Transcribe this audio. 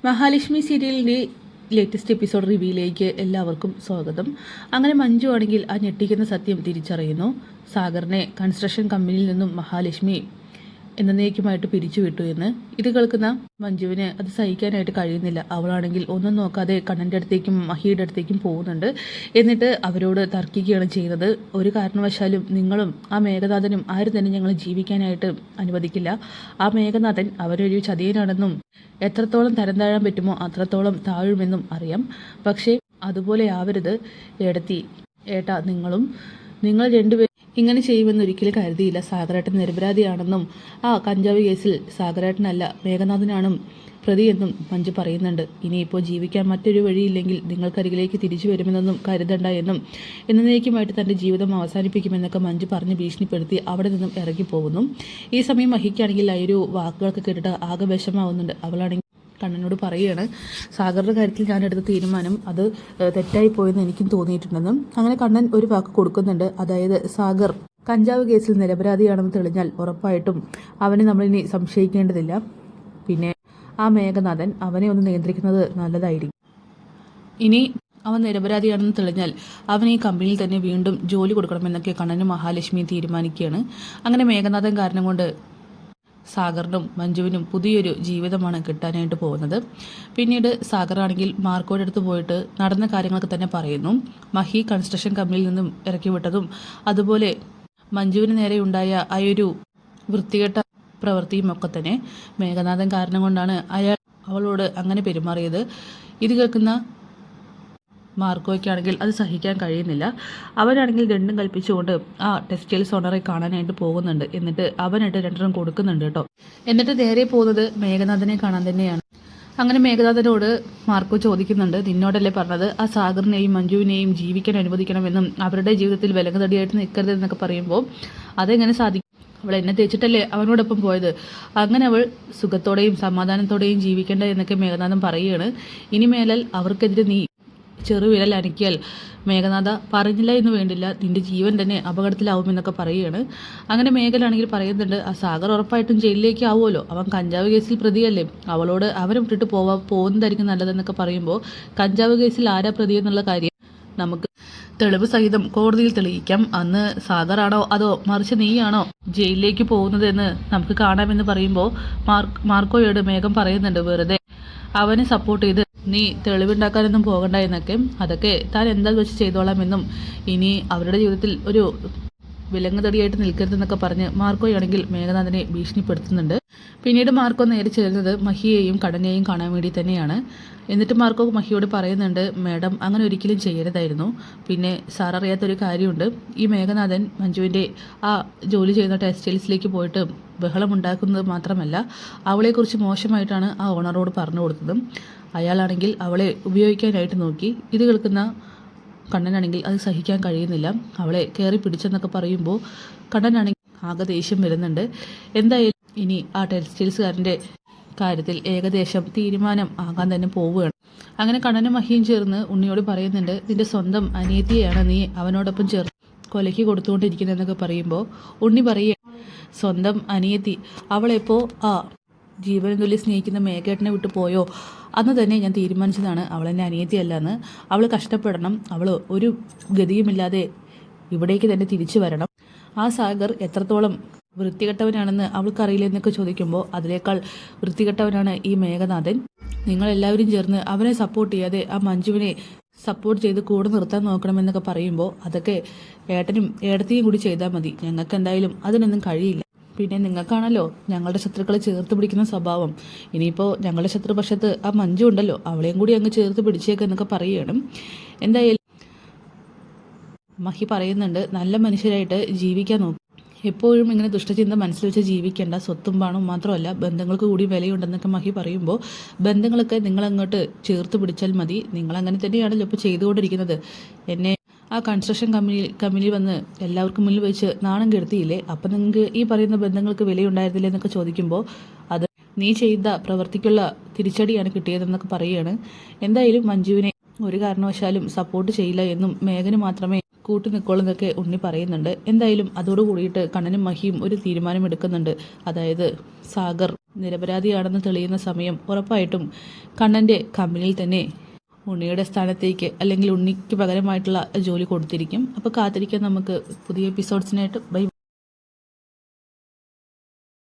മഹാലക്ഷ്മി സീരിയലിൻ്റെ latest episode റിവ്യൂയിലേക്ക് എല്ലാവർക്കും സ്വാഗതം. അങ്ങനെ മഞ്ജു ആണെങ്കിൽ ആ ഞെട്ടിക്കുന്ന സത്യം തിരിച്ചറിയുന്നു. സാഗറിനെ കൺസ്ട്രക്ഷൻ കമ്പനിയിൽ നിന്നും മഹാലക്ഷ്മി എന്നേക്കുമായിട്ട് പിരിച്ചുവിട്ടു എന്ന്. ഇത് കേൾക്കുന്ന മഞ്ജുവിന് അത് സഹിക്കാനായിട്ട് കഴിയുന്നില്ല. അവളാണെങ്കിൽ ഒന്നും നോക്കാതെ കണ്ണൻ്റെ അടുത്തേക്കും മഹിയുടെ അടുത്തേക്കും പോകുന്നുണ്ട്. എന്നിട്ട് അവരോട് തർക്കിക്കുകയാണ് ചെയ്യുന്നത്. ഒരു കാരണവശാലും നിങ്ങളും ആ മേഘനാഥനും ആരും തന്നെ ഞങ്ങൾ ജീവിക്കാനായിട്ട് അനുവദിക്കില്ല. ആ മേഘനാഥൻ അവരൊരു ചതിയനാണെന്നും എത്രത്തോളം തരം താഴാൻ പറ്റുമോ അത്രത്തോളം താഴുമെന്നും അറിയാം. പക്ഷേ അതുപോലെ ആവരുത് ഏട്ടാ, നിങ്ങൾ രണ്ടുപേരും ഇങ്ങനെ ചെയ്യുമെന്ന് ഒരിക്കലും കരുതിയില്ല. സാഗരേട്ടൻ നിരപരാധിയാണെന്നും ആ കഞ്ചാവ് കേസിൽ സാഗരേട്ടനല്ല മേഘനാഥനാണ് പ്രതിയെന്നും മഞ്ജു പറയുന്നുണ്ട്. ഇനിയിപ്പോൾ ജീവിക്കാൻ മറ്റൊരു വഴിയില്ലെങ്കിൽ നിങ്ങൾക്കരികിലേക്ക് തിരിച്ചു വരുമെന്നൊന്നും കരുതണ്ട എന്നും എന്നേക്കുമായിട്ട് തൻ്റെ ജീവിതം അവസാനിപ്പിക്കുമെന്നൊക്കെ മഞ്ജു പറഞ്ഞ് ഭീഷണിപ്പെടുത്തി അവിടെ നിന്നും ഇറങ്ങിപ്പോകുന്നു. ഈ സമയം മഹിക്കാണെങ്കിൽ ആ ഒരു വാക്കുകളൊക്കെ കേട്ടിട്ട് ആകെ വിഷമാവുന്നുണ്ട്. അവളാണെങ്കിൽ കണ്ണനോട് പറയുകയാണ്, സാഗറിൻ്റെ കാര്യത്തിൽ ഞാൻ എടുത്ത തീരുമാനം അത് തെറ്റായി പോയെന്ന് എനിക്കും തോന്നിയിട്ടുണ്ടെന്നും. അങ്ങനെ കണ്ണൻ ഒരു വാക്ക് കൊടുക്കുന്നുണ്ട്. അതായത് സാഗർ കഞ്ചാവ് കേസിൽ നിരപരാധിയാണെന്ന് തെളിഞ്ഞാൽ ഉറപ്പായിട്ടും അവനെ നമ്മളിനി സംശയിക്കേണ്ടതില്ല. പിന്നെ ആ മേഘനാഥൻ അവനെ ഒന്ന് നിയന്ത്രിക്കുന്നത് നല്ലതായിരിക്കും. ഇനി അവൻ നിരപരാധിയാണെന്ന് തെളിഞ്ഞാൽ അവൻ ഈ കമ്പനിയിൽ തന്നെ വീണ്ടും ജോലി കൊടുക്കണമെന്നൊക്കെ കണ്ണനും മഹാലക്ഷ്മിയും തീരുമാനിക്കുകയാണ്. അങ്ങനെ മേഘനാഥൻ കാരണം കൊണ്ട് സാഗറിനും മഞ്ജുവിനും പുതിയൊരു ജീവിതമാണ് കിട്ടാനായിട്ട് പോകുന്നത്. പിന്നീട് സാഗറാണെങ്കിൽ മാർക്കോയുടെ അടുത്ത് പോയിട്ട് നടന്ന കാര്യങ്ങളൊക്കെ തന്നെ പറയുന്നു. മഹി കൺസ്ട്രക്ഷൻ കമ്പനിയിൽ നിന്നും ഇറക്കി വിട്ടതും അതുപോലെ മഞ്ജുവിന് നേരെ ഉണ്ടായ ആ ഒരു വൃത്തികെട്ട പ്രവൃത്തിയും ഒക്കെ തന്നെ മേഘനാഥൻ കാരണം കൊണ്ടാണ് അവളോട് അങ്ങനെ പെരുമാറിയത്. ഇത് കേൾക്കുന്ന മാർക്കോയ്ക്കാണെങ്കിൽ അത് സഹിക്കാൻ കഴിയുന്നില്ല. അവനാണെങ്കിൽ രണ്ടും കൽപ്പിച്ചുകൊണ്ട് ആ ടെക്സ്റ്റൈൽസ് ഓണറെ കാണാനായിട്ട് പോകുന്നുണ്ട്. എന്നിട്ട് അവനായിട്ട് രണ്ടെണ്ണം കൊടുക്കുന്നുണ്ട് കേട്ടോ. എന്നിട്ട് നേരെ പോകുന്നത് മേഘനാഥനെ കാണാൻ തന്നെയാണ്. അങ്ങനെ മേഘനാഥനോട് മാർക്കോ ചോദിക്കുന്നുണ്ട്, നിന്നോടല്ലേ പറഞ്ഞത് ആ സാഗറിനെയും മഞ്ജുവിനെയും ജീവിക്കാൻ അനുവദിക്കണമെന്നും അവരുടെ ജീവിതത്തിൽ വിലങ്ങുതടിയായിട്ട് നിൽക്കരുതെന്നൊക്കെ പറയുമ്പോൾ അതെങ്ങനെ സാധിക്കും? അവൾ എന്നെ തേച്ചിട്ടല്ലേ അവനോടൊപ്പം പോയത്. അങ്ങനെ അവൾ സുഖത്തോടെയും സമാധാനത്തോടെയും ജീവിക്കേണ്ട എന്നൊക്കെ മേഘനാഥൻ പറയുകയാണ്. ഇനിമേലാൽ അവർക്കെതിരെ നീ ചെറുവിരൽ അനക്കിയാൽ മേഘനാഥ പറഞ്ഞില്ല എന്ന് വേണ്ടില്ല, നിന്റെ ജീവൻ തന്നെ അപകടത്തിലാവുമെന്നൊക്കെ പറയുകയാണ്. അങ്ങനെ മേഘലാണെങ്കിൽ പറയുന്നുണ്ട്, ആ സാഗർ ഉറപ്പായിട്ടും ജയിലിലേക്ക് ആവുമല്ലോ, അവൻ കഞ്ചാവ് കേസിൽ പ്രതിയല്ലേ, അവളോട് അവനെ വിട്ടിട്ട് പോകുന്നതായിരിക്കും നല്ലതെന്നൊക്കെ പറയുമ്പോൾ കഞ്ചാവ് കേസിൽ ആരാ പ്രതി എന്നുള്ള കാര്യം നമുക്ക് തെളിവ് സഹിതം കോടതിയിൽ തെളിയിക്കാം. അന്ന് സാഗറാണോ അതോ മറിച്ച് നീയാണോ ജയിലിലേക്ക് പോകുന്നതെന്ന് നമുക്ക് കാണാമെന്ന് പറയുമ്പോൾ മാർക്കോയോട് മേഘം പറയുന്നുണ്ട്, വെറുതെ അവനെ സപ്പോർട്ട് ചെയ്ത് നീ തെളിവുണ്ടാക്കാനൊന്നും പോകണ്ട എന്നൊക്കെ, അതൊക്കെ താൻ എന്താ വെച്ച് ചെയ്തോളാമെന്നും ഇനി അവരുടെ ജീവിതത്തിൽ ഒരു വിലങ്ങുതടിയായിട്ട് നിൽക്കരുതെന്നൊക്കെ പറഞ്ഞ് മാർക്കോയാണെങ്കിൽ മേഘനാഥനെ ഭീഷണിപ്പെടുത്തുന്നുണ്ട്. പിന്നീട് മാർക്കോ നേരെ ചെല്ലുന്നത് മഹിയെയും കടനെയും കാണാൻ വേണ്ടി തന്നെയാണ്. എന്നിട്ട് മാർക്കോ മഹിയോട് പറയുന്നുണ്ട്, മേഡം അങ്ങനെ ഒരിക്കലും ചെയ്യരുതായിരുന്നു. പിന്നെ സാർ അറിയാത്തൊരു കാര്യമുണ്ട്, ഈ മേഘനാഥൻ മഞ്ജുവിൻ്റെ ആ ജോലി ചെയ്യുന്ന ടെക്സ്റ്റൈൽസിലേക്ക് പോയിട്ട് ബഹളമുണ്ടാക്കുന്നത് മാത്രമല്ല അവളെക്കുറിച്ച് മോശമായിട്ടാണ് ആ ഓണറോട് പറഞ്ഞു കൊടുത്തതും. അയാളാണെങ്കിൽ അവളെ ഉപയോഗിക്കാനായിട്ട് നോക്കി. ഇത് കേൾക്കുന്ന കണ്ണനാണെങ്കിൽ അത് സഹിക്കാൻ കഴിയുന്നില്ല. അവളെ കയറി പിടിച്ചെന്നൊക്കെ പറയുമ്പോൾ കണ്ണനാണെങ്കിൽ ആകെ ദേഷ്യം വരുന്നുണ്ട്. എന്തായാലും ഇനി ആ ടെക്സ്റ്റൈൽസുകാരൻ്റെ കാര്യത്തിൽ ഏകദേശം തീരുമാനം ആകാൻ തന്നെ പോവുകയാണ്. അങ്ങനെ കണ്ണനും മഹിയും ചേർന്ന് ഉണ്ണിയോട് പറയുന്നുണ്ട്, നിന്റെ സ്വന്തം അനിയത്തിയെയാണ് നീ അവനോടൊപ്പം ചേർന്ന് കൊലയ്ക്ക് കൊടുത്തുകൊണ്ടിരിക്കുന്നതെന്നൊക്കെ പറയുമ്പോൾ ഉണ്ണി പറയുക, സ്വന്തം അനിയത്തി അവളെപ്പോൾ ആ ജീവനും തുല്യം സ്നേഹിക്കുന്ന മേഘേട്ടനെ വിട്ടു പോയോ അന്ന് തന്നെ ഞാൻ തീരുമാനിച്ചതാണ് അവളെൻ്റെ അനിയത്തിയല്ല എന്ന്. അവൾ കഷ്ടപ്പെടണം, അവൾ ഒരു ഗതിയുമില്ലാതെ ഇവിടേക്ക് തന്നെ തിരിച്ചു വരണം. ആ സാഗർ എത്രത്തോളം വൃത്തികെട്ടവനാണെന്ന് അവൾക്കറിയില്ലെന്നൊക്കെ ചോദിക്കുമ്പോൾ അതിനേക്കാൾ വൃത്തികെട്ടവനാണ് ഈ മേഘനാഥൻ. നിങ്ങളെല്ലാവരും ചേർന്ന് അവനെ സപ്പോർട്ട് ചെയ്യാതെ ആ മഞ്ജുവിനെ സപ്പോർട്ട് ചെയ്ത് കൂടെ നിർത്താൻ നോക്കണമെന്നൊക്കെ പറയുമ്പോൾ അതൊക്കെ ഏട്ടനും ഏടത്തെയും കൂടി ചെയ്താൽ മതി, ഞങ്ങൾക്ക് എന്തായാലും അതിനൊന്നും കഴിയില്ല. പിന്നെ നിങ്ങൾക്കാണല്ലോ ഞങ്ങളുടെ ശത്രുക്കളെ ചേർത്ത് പിടിക്കുന്ന സ്വഭാവം. ഇനിയിപ്പോൾ ഞങ്ങളുടെ ശത്രുപക്ഷത്ത് ആ മഞ്ജു ഉണ്ടല്ലോ, അവളെയും കൂടി അങ്ങ് ചേർത്ത് പിടിച്ചേക്കെന്നൊക്കെ പറയുകയാണ്. എന്തായാലും മഹി പറയുന്നുണ്ട്, നല്ല മനുഷ്യരായിട്ട് ജീവിക്കാൻ നോക്കും, എപ്പോഴും ഇങ്ങനെ ദുഷ്ടചിന്ത മനസ്സിൽ വെച്ച് ജീവിക്കേണ്ട, സ്വത്തും പണവും മാത്രമല്ല ബന്ധങ്ങൾക്ക് കൂടി വിലയുണ്ടെന്നൊക്കെ മഹി പറയുമ്പോൾ ബന്ധങ്ങളൊക്കെ നിങ്ങളങ്ങോട്ട് ചേർത്ത് പിടിച്ചാൽ മതി, നിങ്ങളങ്ങനെ തന്നെയാണല്ലോ ഇപ്പോൾ ചെയ്തുകൊണ്ടിരിക്കുന്നത്. എന്നെ ആ കൺസ്ട്രക്ഷൻ കമ്പനിയിൽ വന്ന് എല്ലാവർക്കും മുന്നിൽ വെച്ച് നാണം കെടുത്തിയില്ലേ, അപ്പം നിങ്ങൾക്ക് ഈ പറയുന്ന ബന്ധങ്ങൾക്ക് വിലയുണ്ടായിരുന്നില്ലേ എന്നൊക്കെ ചോദിക്കുമ്പോൾ അത് നീ ചെയ്ത പ്രവൃത്തിക്കുള്ള തിരിച്ചടിയാണ് കിട്ടിയതെന്നൊക്കെ പറയുകയാണ്. എന്തായാലും മഞ്ജുവിനെ ഒരു കാരണവശാലും സപ്പോർട്ട് ചെയ്യില്ല എന്നും മേഘന് മാത്രമേ കൂട്ടി നിൽക്കുള്ളൂന്നൊക്കെ ഉണ്ണി പറയുന്നുണ്ട്. എന്തായാലും അതോട് കൂടിയിട്ട് കണ്ണനും മഹിയും ഒരു തീരുമാനം എടുക്കുന്നുണ്ട്. അതായത് സാഗർ നിരപരാധിയാണെന്ന് തെളിയുന്ന സമയം ഉറപ്പായിട്ടും കണ്ണൻ്റെ കമ്പനിയിൽ തന്നെ ഉണ്ണിയുടെ സ്ഥാനത്തേക്ക് അല്ലെങ്കിൽ ഉണ്ണിക്ക് പകരമായിട്ടുള്ള ജോലി കൊടുത്തിരിക്കും. അപ്പോൾ കാത്തിരിക്കാൻ നമുക്ക് പുതിയ എപ്പിസോഡ്സിനായിട്ട്. ബൈ.